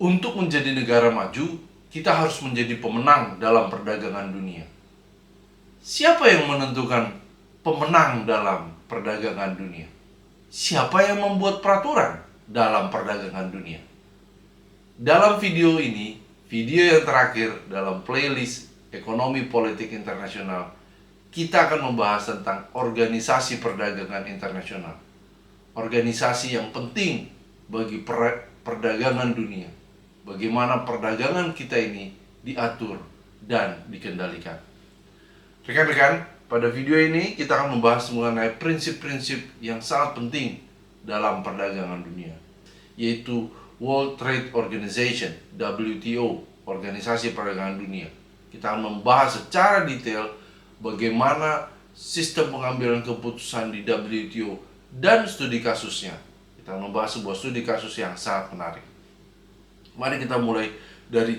Untuk menjadi negara maju, kita harus menjadi pemenang dalam perdagangan dunia. Siapa yang menentukan pemenang dalam perdagangan dunia? Siapa yang membuat peraturan dalam perdagangan dunia? Dalam video ini, video yang terakhir dalam playlist Ekonomi Politik Internasional, kita akan membahas tentang organisasi perdagangan internasional. Organisasi yang penting bagi perdagangan dunia. Bagaimana perdagangan kita ini diatur dan dikendalikan. Rekan-rekan, pada video ini kita akan membahas mengenai prinsip-prinsip yang sangat penting dalam perdagangan dunia, yaitu World Trade Organization, WTO, Organisasi Perdagangan Dunia. Kita akan membahas secara detail bagaimana sistem pengambilan keputusan di WTO dan studi kasusnya. Kita akan membahas sebuah studi kasus yang sangat menarik. Mari kita mulai dari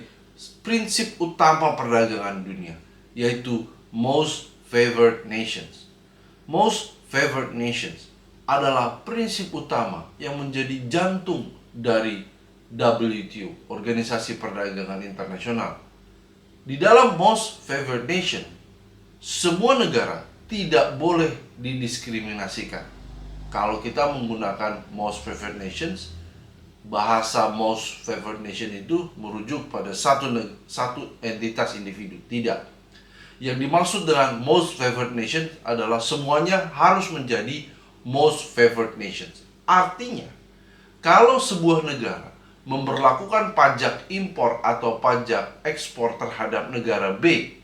prinsip utama perdagangan dunia, yaitu Most Favored Nations. Most Favored Nations adalah prinsip utama yang menjadi jantung dari WTO, Organisasi Perdagangan Internasional. Di dalam Most Favored Nation, semua negara tidak boleh didiskriminasikan. Kalau kita menggunakan Most Favored Nations, bahasa Most Favored Nation itu merujuk pada satu entitas individu. Tidak. Yang dimaksud dengan Most Favored Nation adalah semuanya harus menjadi Most Favored Nations. Artinya, kalau sebuah negara memberlakukan pajak impor atau pajak ekspor terhadap negara B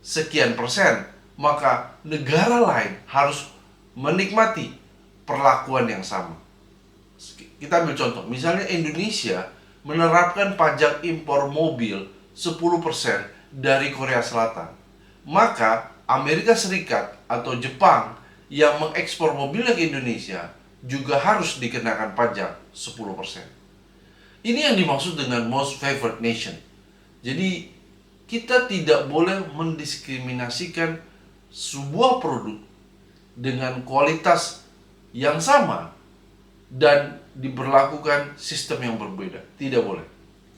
sekian persen, maka negara lain harus menikmati perlakuan yang sama. Kita ambil contoh, misalnya Indonesia menerapkan pajak impor mobil 10% dari Korea Selatan. Maka Amerika Serikat atau Jepang yang mengekspor mobilnya ke Indonesia juga harus dikenakan pajak 10%. Ini yang dimaksud dengan Most Favored Nation. Jadi kita tidak boleh mendiskriminasikan sebuah produk dengan kualitas yang sama dan diberlakukan sistem yang berbeda. Tidak boleh.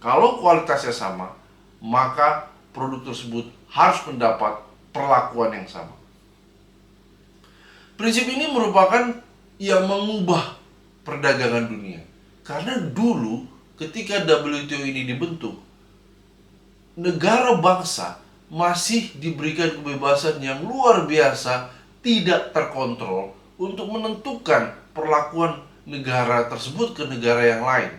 Kalau kualitasnya sama, maka produk tersebut harus mendapat perlakuan yang sama. Prinsip ini merupakan yang mengubah perdagangan dunia. Karena dulu ketika WTO ini dibentuk, negara bangsa masih diberikan kebebasan yang luar biasa, tidak terkontrol untuk menentukan perlakuan negara tersebut ke negara yang lain.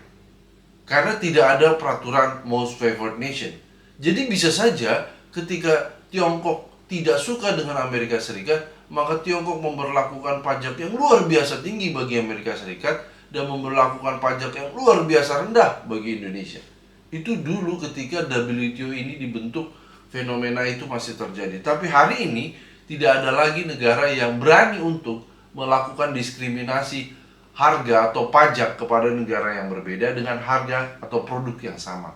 Karena tidak ada peraturan Most Favored Nation. Jadi bisa saja ketika Tiongkok tidak suka dengan Amerika Serikat, maka Tiongkok memberlakukan pajak yang luar biasa tinggi bagi Amerika Serikat dan memberlakukan pajak yang luar biasa rendah bagi Indonesia. Itu dulu ketika WTO ini dibentuk, fenomena itu masih terjadi. Tapi hari ini tidak ada lagi negara yang berani untuk melakukan diskriminasi harga atau pajak kepada negara yang berbeda dengan harga atau produk yang sama.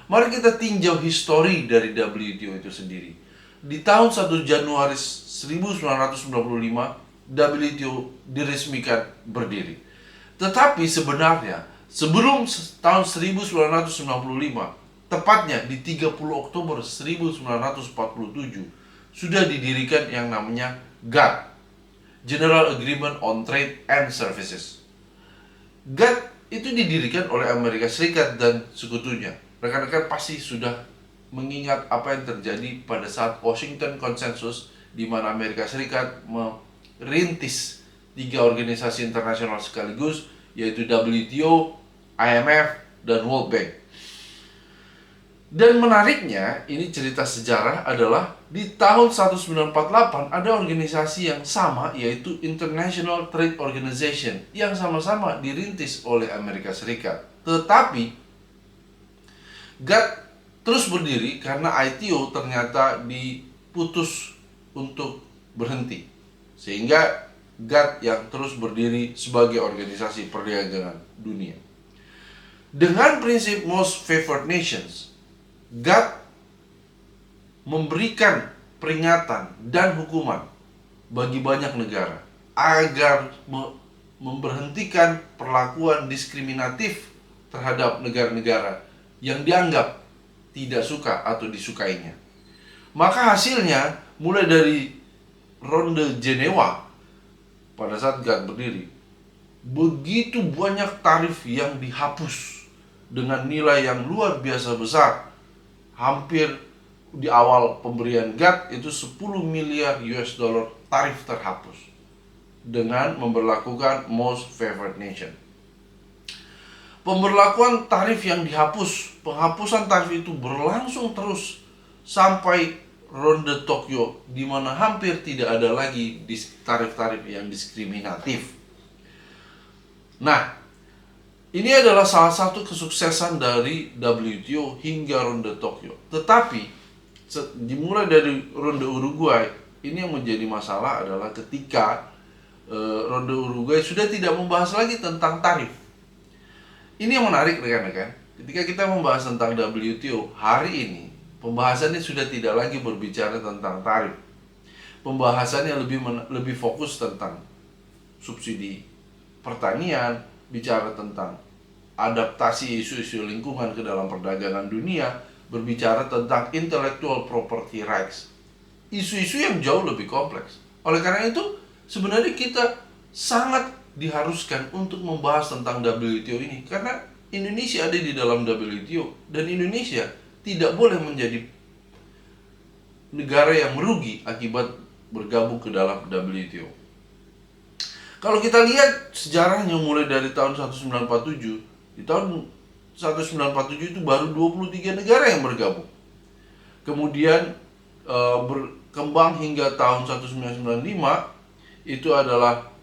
Mari kita tinjau histori dari WTO itu sendiri. Di tahun 1 Januari 1995, WTO diresmikan berdiri. Tetapi sebenarnya sebelum tahun 1995, tepatnya di 30 Oktober 1947, sudah didirikan yang namanya GATT, General Agreement on Trade and Services. GATT itu didirikan oleh Amerika Serikat dan sekutunya. Rekan-rekan pasti sudah mengingat apa yang terjadi pada saat Washington Consensus, di mana Amerika Serikat merintis 3 organisasi internasional sekaligus, yaitu WTO, IMF, dan World Bank. Dan menariknya, ini cerita sejarah adalah di tahun 1948 ada organisasi yang sama, yaitu International Trade Organization, yang sama-sama dirintis oleh Amerika Serikat. Tetapi GATT terus berdiri karena ITO ternyata diputus untuk berhenti, sehingga GATT yang terus berdiri sebagai organisasi perdagangan dunia. Dengan prinsip Most Favored Nations, GATT memberikan peringatan dan hukuman bagi banyak negara agar memberhentikan perlakuan diskriminatif terhadap negara-negara yang dianggap tidak suka atau disukainya. Maka hasilnya mulai dari Ronde Jenewa pada saat GATT berdiri, begitu banyak tarif yang dihapus dengan nilai yang luar biasa besar. Hampir di awal pemberian GATT itu 10 miliar US dollar tarif terhapus dengan memberlakukan Most Favored Nation. Pemberlakuan tarif yang dihapus, penghapusan tarif itu berlangsung terus sampai Ronde Tokyo, di mana hampir tidak ada lagi tarif-tarif yang diskriminatif. Nah, ini adalah salah satu kesuksesan dari WTO hingga Ronde Tokyo. Tetapi dimulai dari Ronde Uruguay, ini yang menjadi masalah adalah ketika Ronde Uruguay sudah tidak membahas lagi tentang tarif. Ini yang menarik rekan-rekan. Ketika kita membahas tentang WTO hari ini, pembahasannya sudah tidak lagi berbicara tentang tarif. Pembahasannya lebih fokus tentang subsidi pertanian, bicara tentang adaptasi isu-isu lingkungan ke dalam perdagangan dunia, berbicara tentang intellectual property rights. Isu-isu yang jauh lebih kompleks. Oleh karena itu, sebenarnya kita sangat diharuskan untuk membahas tentang WTO ini, karena Indonesia ada di dalam WTO dan Indonesia tidak boleh menjadi negara yang merugi akibat bergabung ke dalam WTO. Kalau kita lihat sejarahnya mulai dari tahun 1947, di tahun 1947 itu baru 23 negara yang bergabung. Kemudian berkembang hingga tahun 1995 itu adalah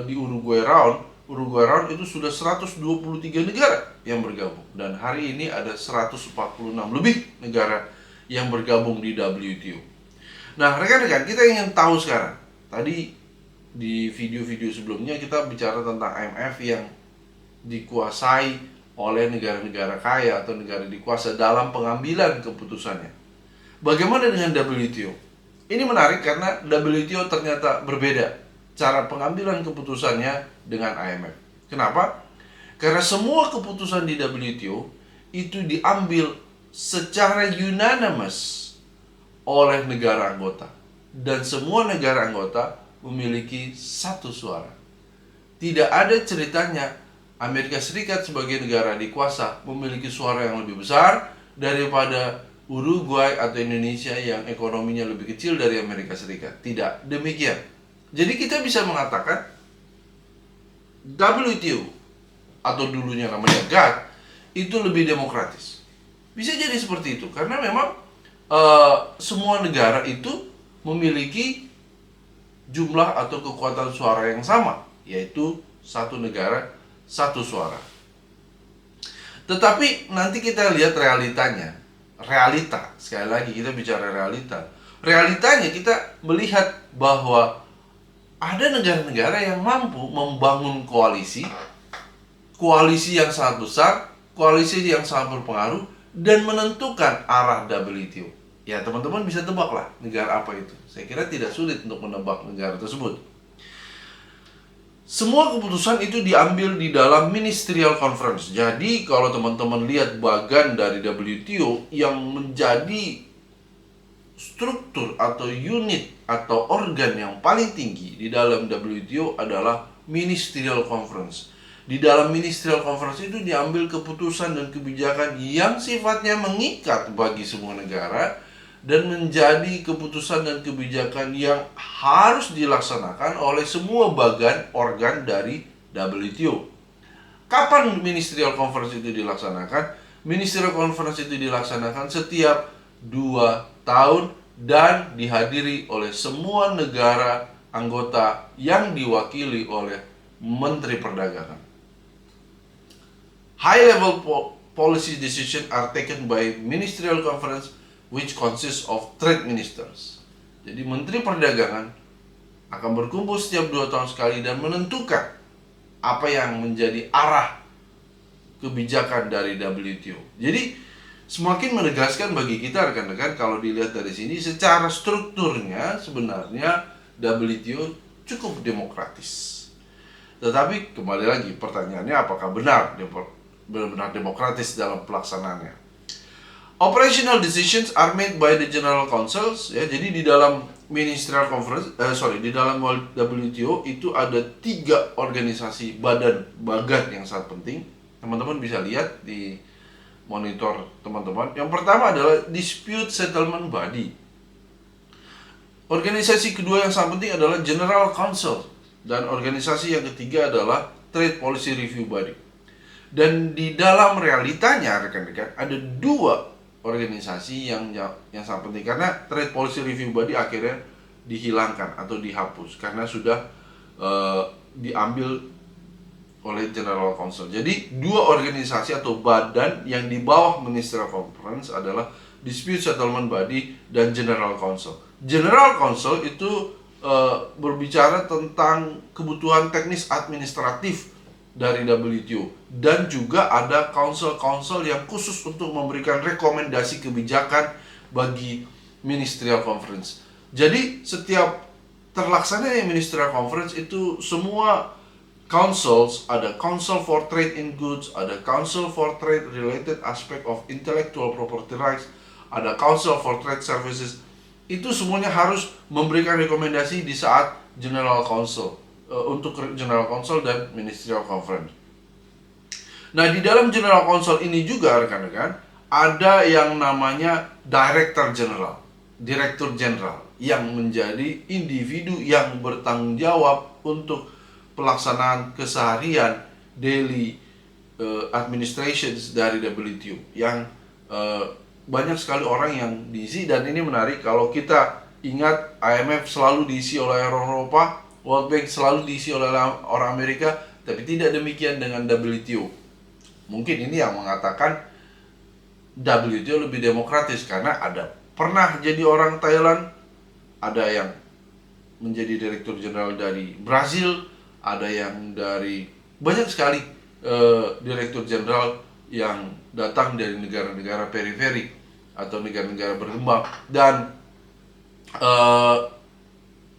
di Uruguay Round itu sudah 123 negara yang bergabung, dan hari ini ada 146 lebih negara yang bergabung di WTO. Nah, rekan-rekan, kita ingin tahu sekarang. Tadi di video-video sebelumnya kita bicara tentang IMF yang dikuasai oleh negara-negara kaya atau negara dikuasa dalam pengambilan keputusannya. Bagaimana dengan WTO? Ini menarik karena WTO ternyata berbeda cara pengambilan keputusannya dengan IMF. Kenapa? Karena semua keputusan di WTO itu diambil secara unanimous oleh negara anggota, dan semua negara anggota memiliki satu suara. Tidak ada ceritanya Amerika Serikat sebagai negara dikuasa memiliki suara yang lebih besar daripada Uruguay atau Indonesia yang ekonominya lebih kecil dari Amerika Serikat. Tidak demikian. Jadi kita bisa mengatakan WTO atau dulunya namanya GATT itu lebih demokratis. Bisa jadi seperti itu karena memang semua negara itu memiliki jumlah atau kekuatan suara yang sama, yaitu satu negara satu suara. Tetapi nanti kita lihat realitanya. Realita, sekali lagi kita bicara realita. Realitanya kita melihat bahwa ada negara-negara yang mampu membangun koalisi yang sangat besar, koalisi yang sangat berpengaruh, dan menentukan arah WTO. Ya, teman-teman bisa tebaklah negara apa itu. Saya kira tidak sulit untuk menebak negara tersebut. Semua keputusan itu diambil di dalam Ministerial Conference. Jadi, kalau teman-teman lihat bagan dari WTO yang menjadi struktur atau unit atau organ yang paling tinggi di dalam WTO adalah Ministerial Conference. Di dalam Ministerial Conference itu diambil keputusan dan kebijakan yang sifatnya mengikat bagi semua negara dan menjadi keputusan dan kebijakan yang harus dilaksanakan oleh semua bagan organ dari WTO. Kapan Ministerial Conference itu dilaksanakan? Ministerial Conference itu dilaksanakan setiap 2 tahun dan dihadiri oleh semua negara anggota yang diwakili oleh Menteri Perdagangan. High-level policy decisions are taken by Ministerial Conference which consists of trade ministers. Jadi Menteri Perdagangan akan berkumpul setiap 2 tahun sekali dan menentukan apa yang menjadi arah kebijakan dari WTO. Jadi semakin menegaskan bagi kita rekan-rekan kalau dilihat dari sini secara strukturnya sebenarnya WTO cukup demokratis. Tetapi kembali lagi pertanyaannya apakah benar benar-benar demokratis dalam pelaksanaannya. Operational decisions are made by the General Councils, ya. Jadi di dalam Ministerial Conference, di dalam WTO itu ada 3 organisasi badan yang sangat penting. Teman-teman bisa lihat di monitor teman-teman. Yang pertama adalah Dispute Settlement Body. Organisasi kedua yang sangat penting adalah General Council, dan organisasi yang ketiga adalah Trade Policy Review Body. Dan di dalam realitanya rekan-rekan ada 2 organisasi yang sangat penting, karena Trade Policy Review Body akhirnya dihilangkan atau dihapus karena sudah diambil oleh General Council. Jadi 2 organisasi atau badan yang di bawah Ministerial Conference adalah Dispute Settlement Body dan General Council. General Council itu berbicara tentang kebutuhan teknis administratif dari WTO, dan juga ada council yang khusus untuk memberikan rekomendasi kebijakan bagi Ministerial Conference. Jadi setiap terlaksananya Ministerial Conference itu semua councils, ada Council for Trade in Goods, ada Council for Trade Related Aspect of Intellectual Property Rights, ada Council for Trade Services, itu semuanya harus memberikan rekomendasi di saat General Council, untuk General Council dan Ministerial Conference. Nah, di dalam General Council ini juga rekan-rekan ada yang namanya Director General yang menjadi individu yang bertanggung jawab untuk pelaksanaan keseharian daily administrations dari WTO, yang banyak sekali orang yang diisi. Dan ini menarik, kalau kita ingat IMF selalu diisi oleh orang Eropa, World Bank selalu diisi oleh orang Amerika, tapi tidak demikian dengan WTO. Mungkin ini yang mengatakan WTO lebih demokratis karena ada pernah jadi orang Thailand, ada yang menjadi direktur jenderal dari Brazil, ada yang dari banyak sekali direktur jenderal yang datang dari negara-negara periferi atau negara-negara berkembang. Dan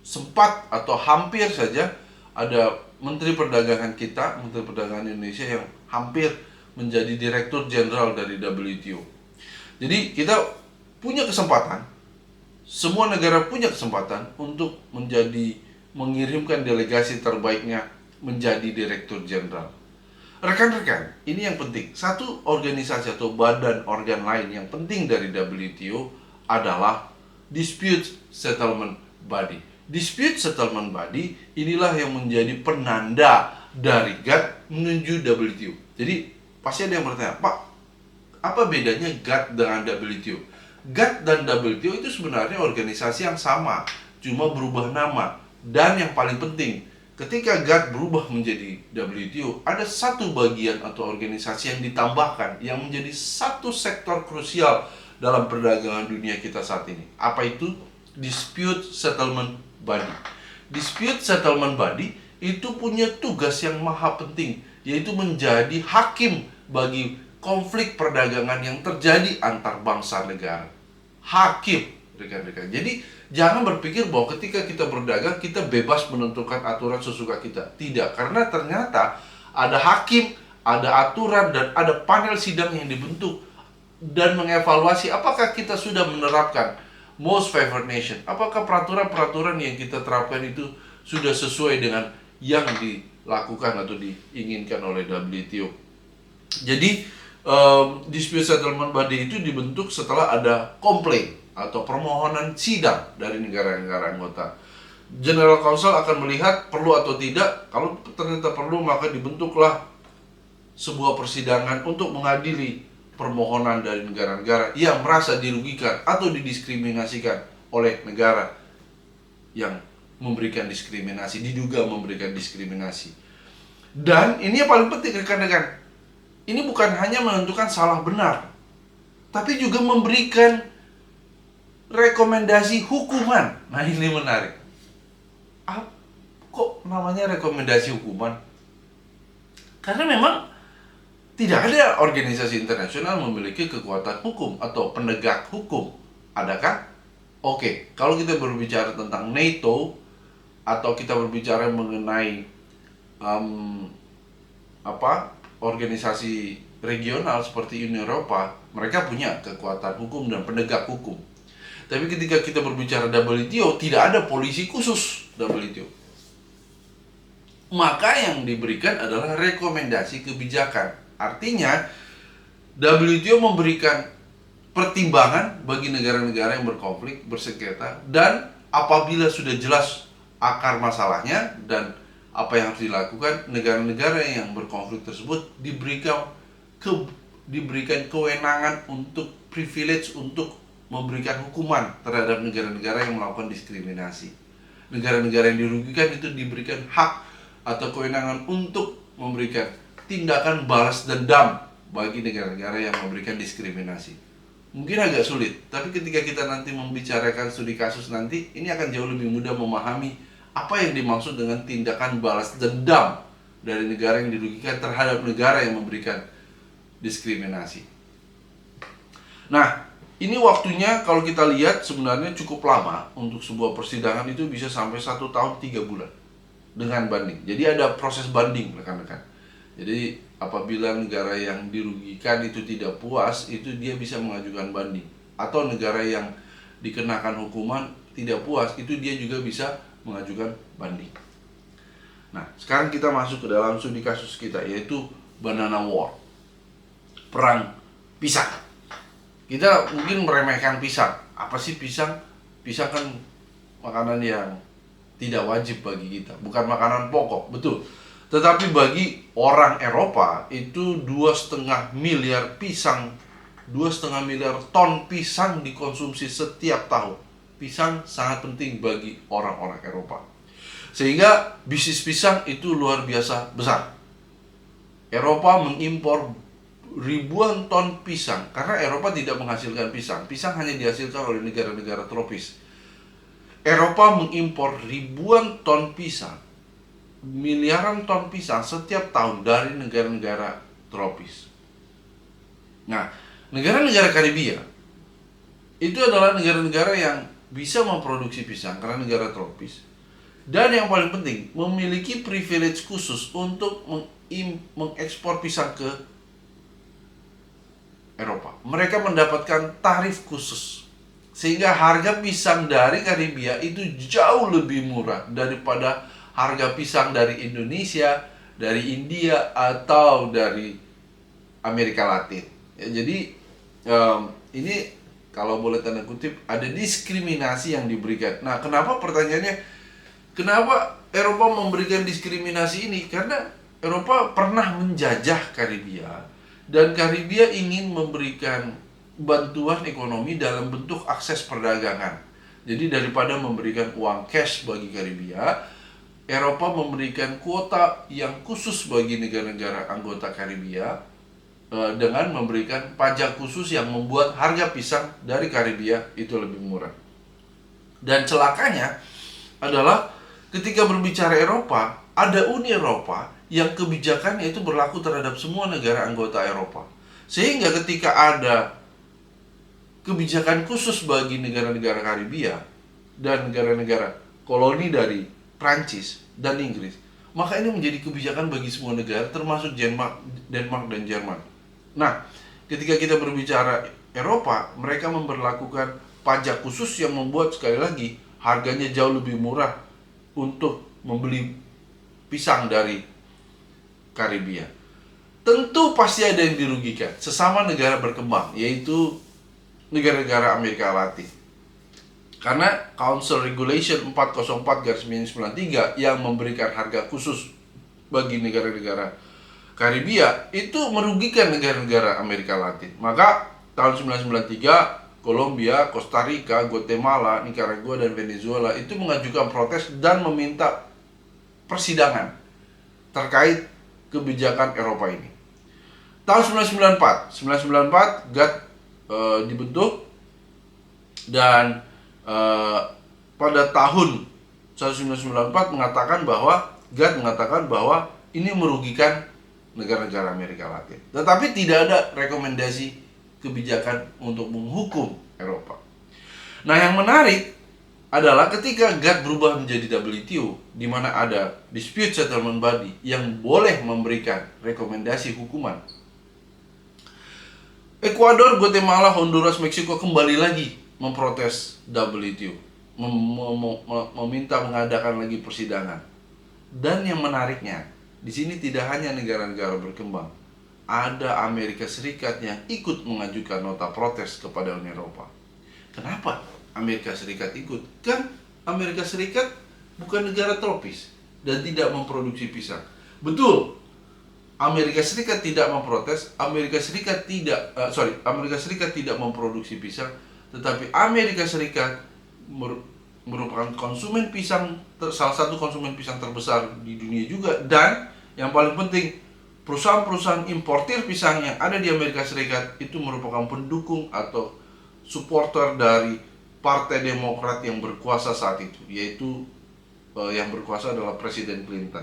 sempat atau hampir saja ada Menteri Perdagangan Indonesia yang hampir menjadi Direktur Jenderal dari WTO. Jadi kita punya kesempatan, semua negara punya kesempatan untuk mengirimkan delegasi terbaiknya menjadi Direktur Jenderal. Rekan-rekan, ini yang penting. Satu organisasi atau badan organ lain yang penting dari WTO adalah Dispute Settlement Body. Dispute Settlement Body inilah yang menjadi penanda dari GATT menuju WTO. Jadi pasti ada yang bertanya, Pak, apa bedanya GATT dengan WTO? GATT dan WTO itu sebenarnya organisasi yang sama, cuma berubah nama. Dan yang paling penting, ketika GATT berubah menjadi WTO, ada satu bagian atau organisasi yang ditambahkan yang menjadi satu sektor krusial dalam perdagangan dunia kita saat ini. Apa itu? Dispute Settlement Body. Dispute Settlement Body itu punya tugas yang maha penting, yaitu menjadi hakim bagi konflik perdagangan yang terjadi antar bangsa negara. Hakim, rekan-rekan. Jadi jangan berpikir bahwa ketika kita berdagang kita bebas menentukan aturan sesuka kita. Tidak, karena ternyata ada hakim, ada aturan, dan ada panel sidang yang dibentuk dan mengevaluasi apakah kita sudah menerapkan Most Favored Nation. Apakah peraturan-peraturan yang kita terapkan itu sudah sesuai dengan yang dilakukan atau diinginkan oleh WTO. Jadi Dispute Settlement Body itu dibentuk setelah ada komplain atau permohonan sidang dari negara-negara anggota. General Council akan melihat perlu atau tidak. Kalau ternyata perlu, maka dibentuklah sebuah persidangan untuk mengadili permohonan dari negara-negara yang merasa dirugikan atau didiskriminasikan oleh negara yang memberikan diskriminasi, diduga memberikan diskriminasi. Dan ini yang paling penting rekan-rekan, ini bukan hanya menentukan salah benar, tapi juga memberikan rekomendasi hukuman. Nah, ini menarik. Kok namanya rekomendasi hukuman? Karena memang tidak ada organisasi internasional memiliki kekuatan hukum atau penegak hukum. Adakah? Oke, kalau kita berbicara tentang NATO atau kita berbicara mengenai organisasi regional seperti Uni Eropa, mereka punya kekuatan hukum dan penegak hukum. Tapi ketika kita berbicara WTO, tidak ada polisi khusus WTO. Maka yang diberikan adalah rekomendasi kebijakan. Artinya, WTO memberikan pertimbangan bagi negara-negara yang berkonflik, bersengketa, dan apabila sudah jelas akar masalahnya dan apa yang harus dilakukan, negara-negara yang berkonflik tersebut diberikan kewenangan untuk privilege untuk memberikan hukuman terhadap negara-negara yang melakukan diskriminasi. Negara-negara yang dirugikan itu diberikan hak atau kewenangan untuk memberikan tindakan balas dendam bagi negara-negara yang memberikan diskriminasi. Mungkin agak sulit, tapi ketika kita nanti membicarakan studi kasus nanti, ini akan jauh lebih mudah memahami apa yang dimaksud dengan tindakan balas dendam dari negara yang dirugikan terhadap negara yang memberikan diskriminasi. Nah, ini waktunya kalau kita lihat sebenarnya cukup lama. Untuk sebuah persidangan itu bisa sampai 1 tahun 3 bulan dengan banding. Jadi ada proses banding, rekan-rekan. Jadi apabila negara yang dirugikan itu tidak puas, itu dia bisa mengajukan banding. Atau negara yang dikenakan hukuman tidak puas, itu dia juga bisa mengajukan banding. Nah, sekarang kita masuk ke dalam studi kasus kita, yaitu Banana War, perang pisang. Kita mungkin meremehkan pisang. Apa sih pisang? Pisang kan makanan yang tidak wajib bagi kita, bukan makanan pokok, betul. Tetapi bagi orang Eropa itu 2,5 miliar pisang, 2,5 miliar ton pisang dikonsumsi setiap tahun. Pisang sangat penting bagi orang-orang Eropa. Sehingga bisnis pisang itu luar biasa besar. Eropa mengimpor ribuan ton pisang karena Eropa tidak menghasilkan pisang. Pisang hanya dihasilkan oleh negara-negara tropis. Eropa mengimpor ribuan ton pisang, miliaran ton pisang setiap tahun dari negara-negara tropis. Nah, negara-negara Karibia itu adalah negara-negara yang bisa memproduksi pisang karena negara tropis. Dan yang paling penting, memiliki privilege khusus untuk mengekspor pisang ke Eropa. Mereka mendapatkan tarif khusus. Sehingga harga pisang dari Karibia itu jauh lebih murah daripada harga pisang dari Indonesia, dari India, atau dari Amerika Latin. Ya, jadi ini kalau boleh tanda kutip ada diskriminasi yang diberikan. Nah, kenapa pertanyaannya, kenapa Eropa memberikan diskriminasi ini? Karena Eropa pernah menjajah Karibia dan Karibia ingin memberikan bantuan ekonomi dalam bentuk akses perdagangan. Jadi daripada memberikan uang cash bagi Karibia, Eropa memberikan kuota yang khusus bagi negara-negara anggota Karibia dengan memberikan pajak khusus yang membuat harga pisang dari Karibia itu lebih murah. Dan celakanya adalah ketika berbicara Eropa, ada Uni Eropa yang kebijakannya itu berlaku terhadap semua negara anggota Eropa. Sehingga ketika ada kebijakan khusus bagi negara-negara Karibia dan negara-negara koloni dari Prancis dan Inggris, maka ini menjadi kebijakan bagi semua negara termasuk Denmark dan Jerman. Nah, ketika kita berbicara Eropa, mereka memberlakukan pajak khusus yang membuat sekali lagi harganya jauh lebih murah untuk membeli pisang dari Karibia. Tentu pasti ada yang dirugikan, sesama negara berkembang, yaitu negara-negara Amerika Latin. Karena Council Regulation 404/93 yang memberikan harga khusus bagi negara-negara Karibia itu merugikan negara-negara Amerika Latin. Maka tahun 1993 Kolombia, Costa Rica, Guatemala, Nicaragua, dan Venezuela itu mengajukan protes dan meminta persidangan terkait kebijakan Eropa ini. Tahun 1994 GATT dibentuk dan pada tahun 1994 mengatakan bahwa GATT mengatakan bahwa ini merugikan negara-negara Amerika Latin. Tetapi tidak ada rekomendasi kebijakan untuk menghukum Eropa. Nah, yang menarik adalah ketika GATT berubah menjadi WTO, di mana ada dispute settlement body yang boleh memberikan rekomendasi hukuman. Ekuador, Guatemala, Honduras, Meksiko kembali lagi memprotes WTO, meminta mengadakan lagi persidangan. Dan yang menariknya, di sini tidak hanya negara-negara berkembang, ada Amerika Serikat yang ikut mengajukan nota protes kepada Uni Eropa. Kenapa Amerika Serikat ikut? Kan Amerika Serikat bukan negara tropis dan tidak memproduksi pisang. Betul, Amerika Serikat tidak memprotes, Amerika Serikat tidak memproduksi pisang, tetapi Amerika Serikat merupakan konsumen pisang, salah satu konsumen pisang terbesar di dunia juga, dan yang paling penting, perusahaan-perusahaan importir pisang yang ada di Amerika Serikat itu merupakan pendukung atau supporter dari Partai Demokrat yang berkuasa saat itu, yaitu yang berkuasa adalah Presiden Clinton.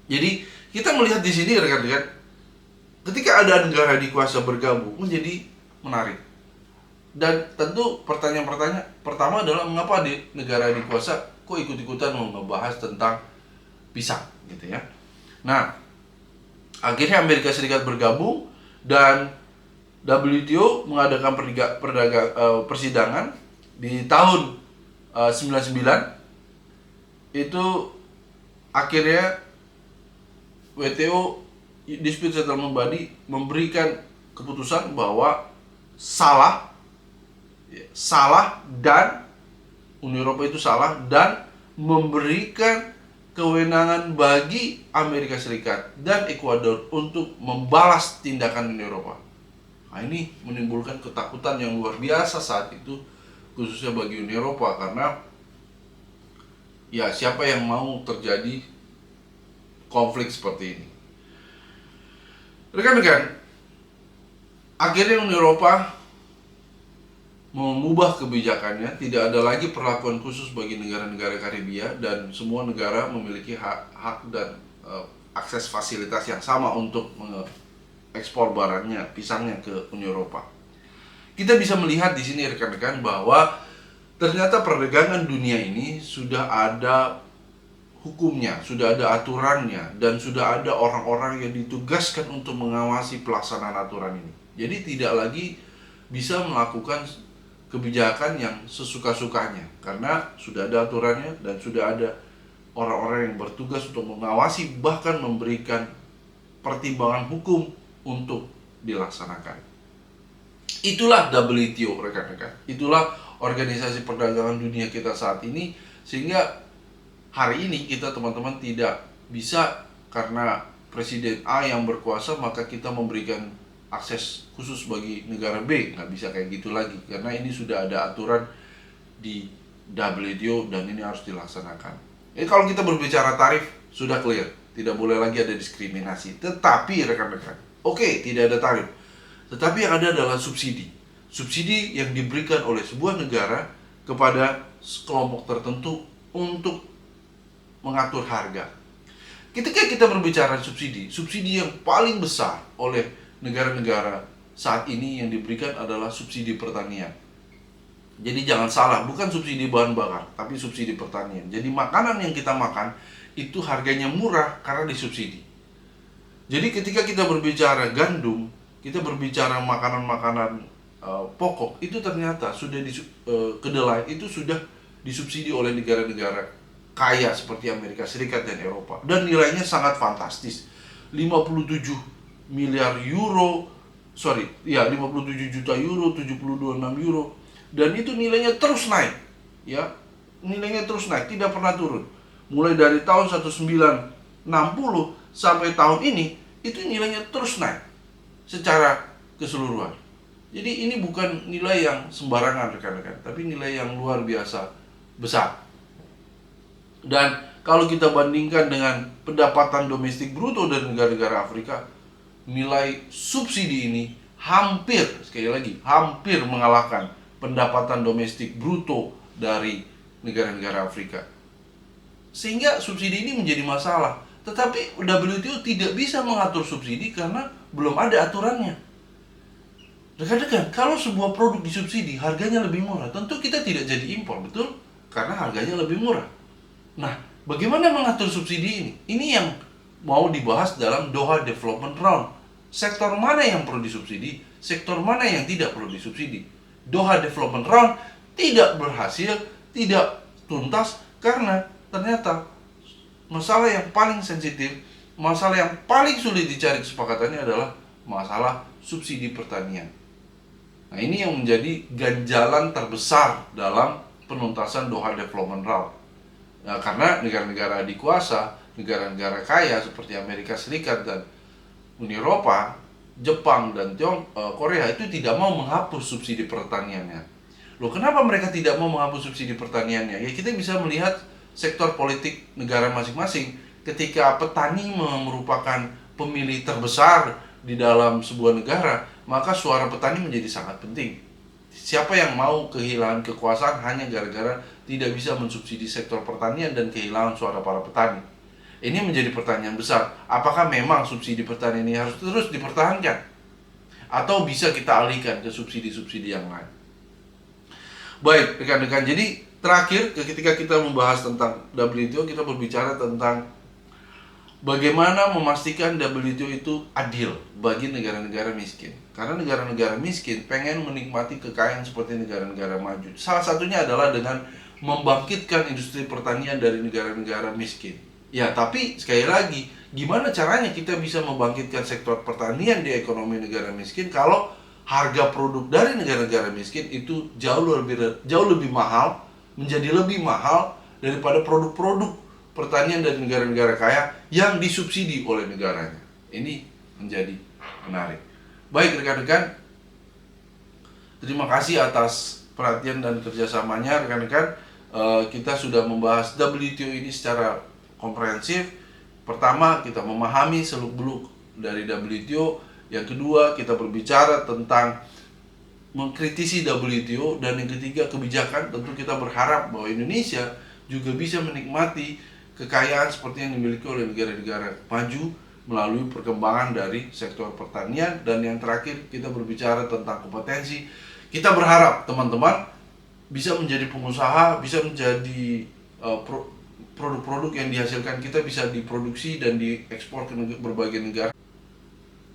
Jadi kita melihat di sini rekan-rekan, ketika ada negara dikuasa bergabung menjadi menarik. Dan tentu pertanyaan pertama adalah mengapa di negara dikuasa kok ikut-ikutan membahas tentang pisang gitu ya. Nah, akhirnya Amerika Serikat bergabung dan WTO mengadakan persidangan di tahun 99. Itu akhirnya WTO Dispute Settlement Body memberikan keputusan bahwa salah dan Uni Eropa itu salah dan memberikan kewenangan bagi Amerika Serikat dan Ekuador untuk membalas tindakan Uni Eropa. Nah, ini menimbulkan ketakutan yang luar biasa saat itu, khususnya bagi Uni Eropa, karena ya siapa yang mau terjadi konflik seperti ini. Rekan-rekan, akhirnya Uni Eropa mengubah kebijakannya, tidak ada lagi perlakuan khusus bagi negara-negara Karibia dan semua negara memiliki hak dan akses fasilitas yang sama untuk ekspor barangnya, pisangnya ke Uni Eropa. Kita bisa melihat di sini rekan-rekan bahwa ternyata perdagangan dunia ini sudah ada hukumnya, sudah ada aturannya, dan sudah ada orang-orang yang ditugaskan untuk mengawasi pelaksanaan aturan ini. Jadi tidak lagi bisa melakukan kebijakan yang sesuka-sukanya, karena sudah ada aturannya dan sudah ada orang-orang yang bertugas untuk mengawasi, bahkan memberikan pertimbangan hukum untuk dilaksanakan. Itulah WTO rekan-rekan, itulah organisasi perdagangan dunia kita saat ini, sehingga hari ini kita teman-teman tidak bisa karena Presiden A yang berkuasa maka kita memberikan akses khusus bagi negara B. Nggak bisa kayak gitu lagi, karena ini sudah ada aturan di WTO dan ini harus dilaksanakan. Jadi kalau kita berbicara tarif sudah clear, tidak boleh lagi ada diskriminasi. Tetapi rekan-rekan, oke, tidak ada tarif, tetapi yang ada adalah subsidi. Subsidi yang diberikan oleh sebuah negara kepada kelompok tertentu untuk mengatur harga. Ketika kita berbicara subsidi yang paling besar oleh negara-negara saat ini yang diberikan adalah subsidi pertanian. Jadi jangan salah, bukan subsidi bahan bakar, tapi subsidi pertanian. Jadi makanan yang kita makan itu harganya murah karena disubsidi. Jadi ketika kita berbicara gandum, kita berbicara makanan-makanan pokok, itu ternyata sudah kedelai itu sudah disubsidi oleh negara-negara kaya seperti Amerika Serikat dan Eropa, dan nilainya sangat fantastis, 57 miliar euro, 57 juta euro, 72,6 euro, dan itu nilainya terus naik, ya, nilainya terus naik, tidak pernah turun, mulai dari tahun 1960 sampai tahun ini, itu nilainya terus naik secara keseluruhan. Jadi ini bukan nilai yang sembarangan rekan-rekan, tapi nilai yang luar biasa besar. Dan kalau kita bandingkan dengan pendapatan domestik bruto dari negara-negara Afrika, nilai subsidi ini hampir mengalahkan pendapatan domestik bruto dari negara-negara Afrika. Sehingga subsidi ini menjadi masalah. Tetapi WTO tidak bisa mengatur subsidi karena belum ada aturannya. Rekan-rekan, kalau sebuah produk disubsidi harganya lebih murah, tentu kita tidak jadi impor, betul? karena harganya lebih murah. Nah, bagaimana mengatur subsidi ini? Ini yang mau dibahas dalam Doha Development Round. Sektor mana yang perlu disubsidi, sektor mana yang tidak perlu disubsidi. Doha Development Round tidak berhasil, tidak tuntas, karena ternyata masalah yang paling sensitif, masalah yang paling sulit dicari kesepakatannya adalah masalah subsidi pertanian. Nah, ini yang menjadi ganjalan terbesar dalam penuntasan Doha Development Round. Nah, karena negara-negara adikuasa, negara-negara kaya seperti Amerika Serikat dan Uni Eropa, Jepang dan Korea itu tidak mau menghapus subsidi pertaniannya. Loh, kenapa mereka tidak mau menghapus subsidi pertaniannya? Ya, kita bisa melihat sektor politik negara masing-masing. Ketika petani merupakan pemilih terbesar di dalam sebuah negara, maka suara petani menjadi sangat penting. Siapa yang mau kehilangan kekuasaan hanya gara-gara tidak bisa mensubsidi sektor pertanian dan kehilangan suara para petani? Ini menjadi pertanyaan besar. Apakah memang subsidi pertanian ini harus terus dipertahankan? Atau bisa kita alihkan ke subsidi-subsidi yang lain? Baik, rekan-rekan. Jadi terakhir, ketika kita membahas tentang WTO, kita berbicara tentang bagaimana memastikan WTO itu adil bagi negara-negara miskin. Karena negara-negara miskin pengen menikmati kekayaan seperti negara-negara maju. Salah satunya adalah dengan membangkitkan industri pertanian dari negara-negara miskin. Ya, tapi sekali lagi, gimana caranya kita bisa membangkitkan sektor pertanian di ekonomi negara miskin kalau harga produk dari negara-negara miskin itu jauh lebih mahal, menjadi lebih mahal daripada produk-produk pertanian dari negara-negara kaya yang disubsidi oleh negaranya. Ini menjadi menarik. Baik rekan-rekan, terima kasih atas perhatian dan kerjasamanya rekan-rekan. Kita sudah membahas WTO ini secara komprehensif. Pertama, kita memahami seluk-beluk dari WTO. Yang kedua, kita berbicara tentang mengkritisi WTO. Dan yang ketiga, kebijakan. Tentu kita berharap bahwa Indonesia juga bisa menikmati kekayaan seperti yang dimiliki oleh negara-negara maju melalui perkembangan dari sektor pertanian. Dan yang terakhir, kita berbicara tentang kompetensi. Kita berharap teman-teman bisa menjadi pengusaha, bisa menjadi produk-produk yang dihasilkan kita bisa diproduksi dan diekspor ke berbagai negara.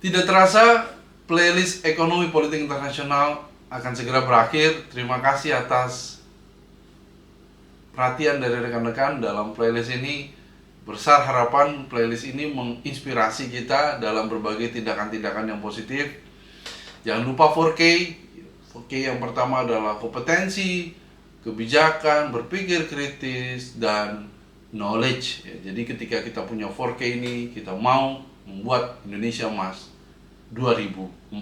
Tidak terasa, playlist ekonomi politik internasional akan segera berakhir. Terima kasih atas perhatian dari rekan-rekan dalam playlist ini. Besar harapan playlist ini menginspirasi kita dalam berbagai tindakan-tindakan yang positif. Jangan lupa 4K. 4K yang pertama adalah kompetensi, kebijakan, berpikir kritis, dan knowledge. Ya, jadi ketika kita punya 4K ini, kita mau membuat Indonesia Emas 2045.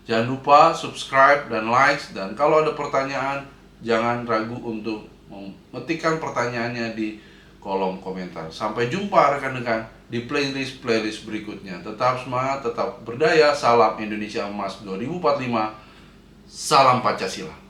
Jangan lupa subscribe dan like, dan kalau ada pertanyaan jangan ragu untuk mengetikkan pertanyaannya di kolom komentar. Sampai jumpa rekan-rekan di playlist berikutnya. Tetap semangat, tetap berdaya. Salam Indonesia Emas 2045. Salam Pancasila.